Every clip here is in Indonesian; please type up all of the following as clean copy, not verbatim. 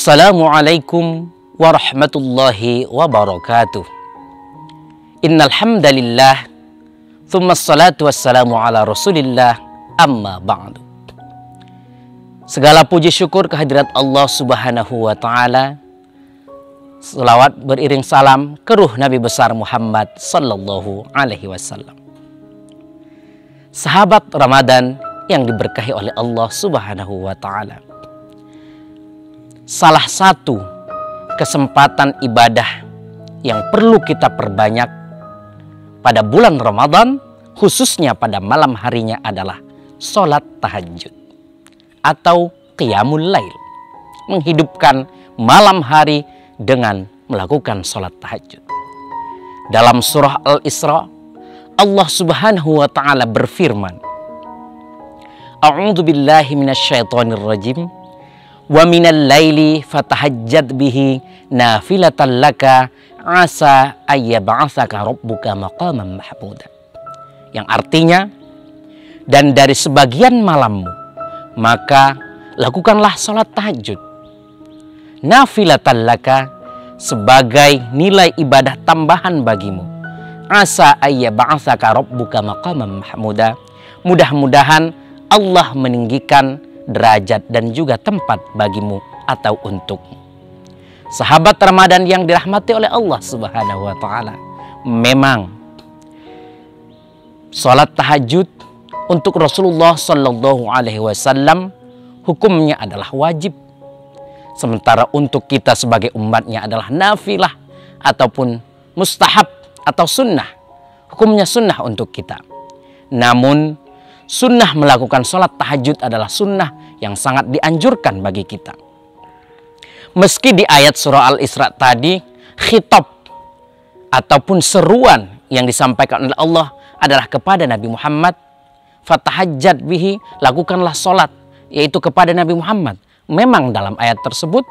Assalamualaikum warahmatullahi wabarakatuh. Innal hamdalillah, tsumma assalatu wassalamu ala Rasulillah, amma ba'du. Segala puji syukur kehadirat Allah Subhanahu wa taala. Selawat beriring salam ke ruh Nabi besar Muhammad sallallahu alaihi wasallam. Sahabat Ramadan yang diberkahi oleh Allah Subhanahu wa taala. Salah satu kesempatan ibadah yang perlu kita perbanyak pada bulan Ramadan, khususnya pada malam harinya, adalah sholat tahajud atau qiyamul lail. Menghidupkan malam hari dengan melakukan sholat tahajud. Dalam surah Al-Isra, Allah Subhanahu wa ta'ala berfirman, A'udzu billahi minasyaitonir rajim. Wa minal laili fatahajjad bihi nafilatan laka asa ayyab'atsaka rabbuka maqaman mahmuda. Yang artinya, dan dari sebagian malammu maka lakukanlah salat tahajud nafilatan laka, sebagai nilai ibadah tambahan bagimu. Asa ayyab'atsaka rabbuka maqaman mahmuda. Mudah-mudahan Allah meninggikan derajat dan juga tempat bagimu atau untukmu. Sahabat Ramadan yang dirahmati oleh Allah Subhanahu wa ta'ala, memang sholat tahajud untuk Rasulullah Sallallahu Alaihi Wasallam hukumnya adalah wajib, sementara untuk kita sebagai umatnya adalah nafilah ataupun mustahab atau sunnah. Hukumnya sunnah untuk kita. Namun sunnah melakukan sholat tahajud adalah sunnah yang sangat dianjurkan bagi kita. Meski di ayat surah Al-Isra tadi, khitab ataupun seruan yang disampaikan oleh Allah adalah kepada Nabi Muhammad. Fatahajjad bihi, lakukanlah sholat, yaitu kepada Nabi Muhammad. Memang dalam ayat tersebut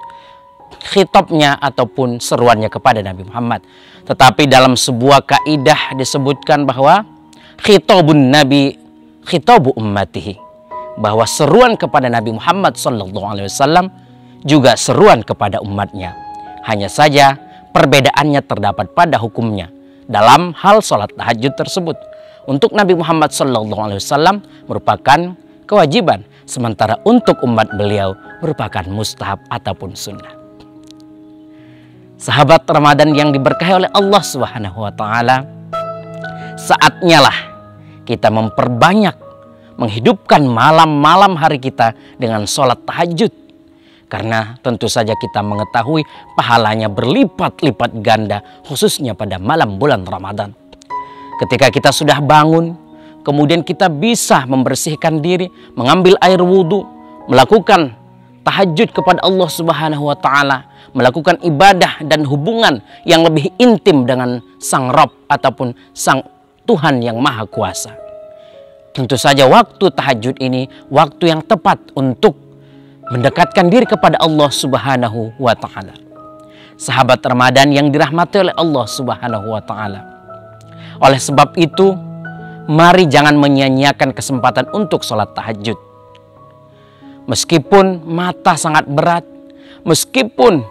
khitabnya ataupun seruannya kepada Nabi Muhammad. Tetapi dalam sebuah kaidah disebutkan bahwa khitabun Nabi khitabu ummatihi, bahwa seruan kepada Nabi Muhammad SAW juga seruan kepada umatnya. Hanya saja perbedaannya terdapat pada hukumnya dalam hal sholat tahajud tersebut. Untuk Nabi Muhammad SAW merupakan kewajiban, sementara untuk umat beliau merupakan mustahab ataupun sunnah. Sahabat Ramadan yang diberkahi oleh Allah Subhanahu wa ta'ala, saatnya lah kita memperbanyak menghidupkan malam-malam hari kita dengan sholat tahajud. Karena tentu saja kita mengetahui pahalanya berlipat-lipat ganda, khususnya pada malam bulan Ramadan. Ketika kita sudah bangun, kemudian kita bisa membersihkan diri, mengambil air wudhu, melakukan tahajud kepada Allah Subhanahu wa ta'ala, melakukan ibadah dan hubungan yang lebih intim dengan Sang Rabb ataupun Sang Tuhan yang Maha Kuasa. Tentu saja waktu tahajud ini waktu yang tepat untuk mendekatkan diri kepada Allah Subhanahu wa ta'ala. Sahabat Ramadan yang dirahmati oleh Allah Subhanahu wa ta'ala. Oleh sebab itu, mari jangan menyia-nyiakan kesempatan untuk sholat tahajud. Meskipun mata sangat berat, meskipun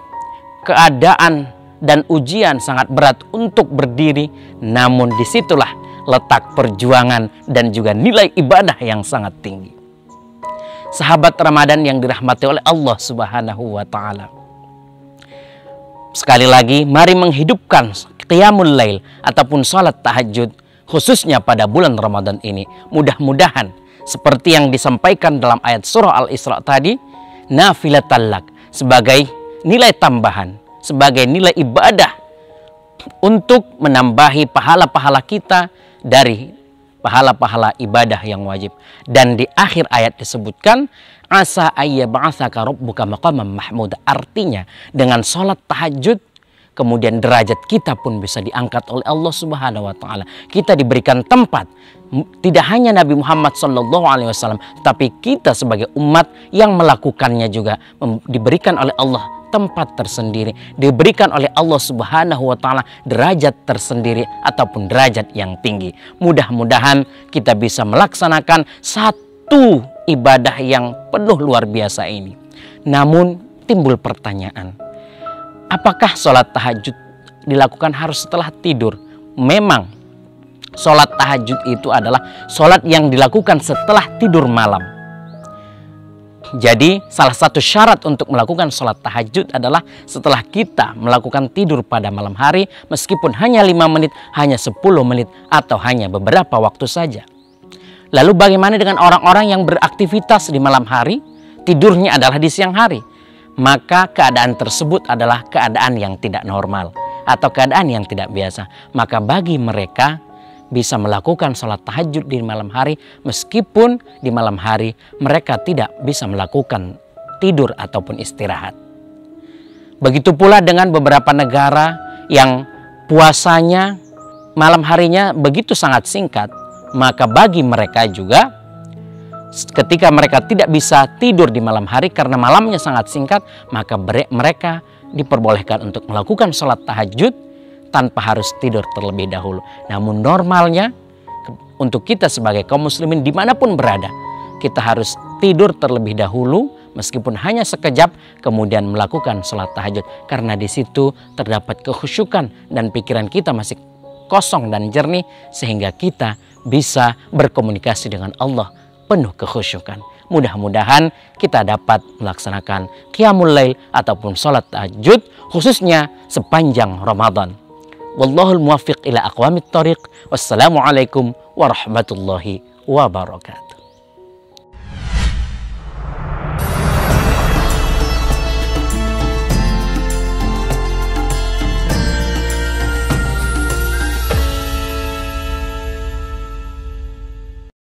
keadaan dan ujian sangat berat untuk berdiri, namun disitulah letak perjuangan dan juga nilai ibadah yang sangat tinggi. Sahabat Ramadan yang dirahmati oleh Allah Subhanahu wa ta'ala, sekali lagi mari menghidupkan qiyamul lail ataupun salat tahajud khususnya pada bulan Ramadan ini. Mudah-mudahan seperti yang disampaikan dalam ayat surah Al-Isra tadi, nafilatan lak, sebagai nilai tambahan, sebagai nilai ibadah untuk menambahi pahala-pahala kita dari pahala-pahala ibadah yang wajib. Dan di akhir ayat disebutkan asa ayyab'atsaka rabbuka maqaman mahmuda. Artinya dengan sholat tahajud kemudian derajat kita pun bisa diangkat oleh Allah Subhanahu wa ta'ala. Kita diberikan tempat, tidak hanya Nabi Muhammad SAW, tapi kita sebagai umat yang melakukannya juga diberikan oleh Allah tempat tersendiri, diberikan oleh Allah Subhanahu wa ta'ala derajat tersendiri ataupun derajat yang tinggi. Mudah-mudahan kita bisa melaksanakan satu ibadah yang penuh luar biasa ini. Namun timbul pertanyaan, apakah sholat tahajud dilakukan harus setelah tidur? Memang sholat tahajud itu adalah sholat yang dilakukan setelah tidur malam. Jadi salah satu syarat untuk melakukan sholat tahajud adalah setelah kita melakukan tidur pada malam hari, meskipun hanya 5 menit, hanya 10 menit, atau hanya beberapa waktu saja. Lalu bagaimana dengan orang-orang yang beraktivitas di malam hari, tidurnya adalah di siang hari? Maka keadaan tersebut adalah keadaan yang tidak normal atau keadaan yang tidak biasa. Maka bagi mereka bisa melakukan sholat tahajud di malam hari, meskipun di malam hari mereka tidak bisa melakukan tidur ataupun istirahat. Begitu pula dengan beberapa negara yang puasanya malam harinya begitu sangat singkat, maka bagi mereka juga ketika mereka tidak bisa tidur di malam hari karena malamnya sangat singkat, maka mereka diperbolehkan untuk melakukan sholat tahajud tanpa harus tidur terlebih dahulu. Namun normalnya untuk kita sebagai kaum muslimin dimanapun berada, kita harus tidur terlebih dahulu meskipun hanya sekejap, kemudian melakukan sholat tahajud. Karena di situ terdapat kekhusyukan dan pikiran kita masih kosong dan jernih, sehingga kita bisa berkomunikasi dengan Allah penuh kekhusyukan. Mudah-mudahan kita dapat melaksanakan qiyamul lail ataupun sholat tahajud khususnya sepanjang Ramadan. Wallahul muwaffiq ila aqwamit thoriq. Wassalamualaikum warahmatullahi wabarakatuh.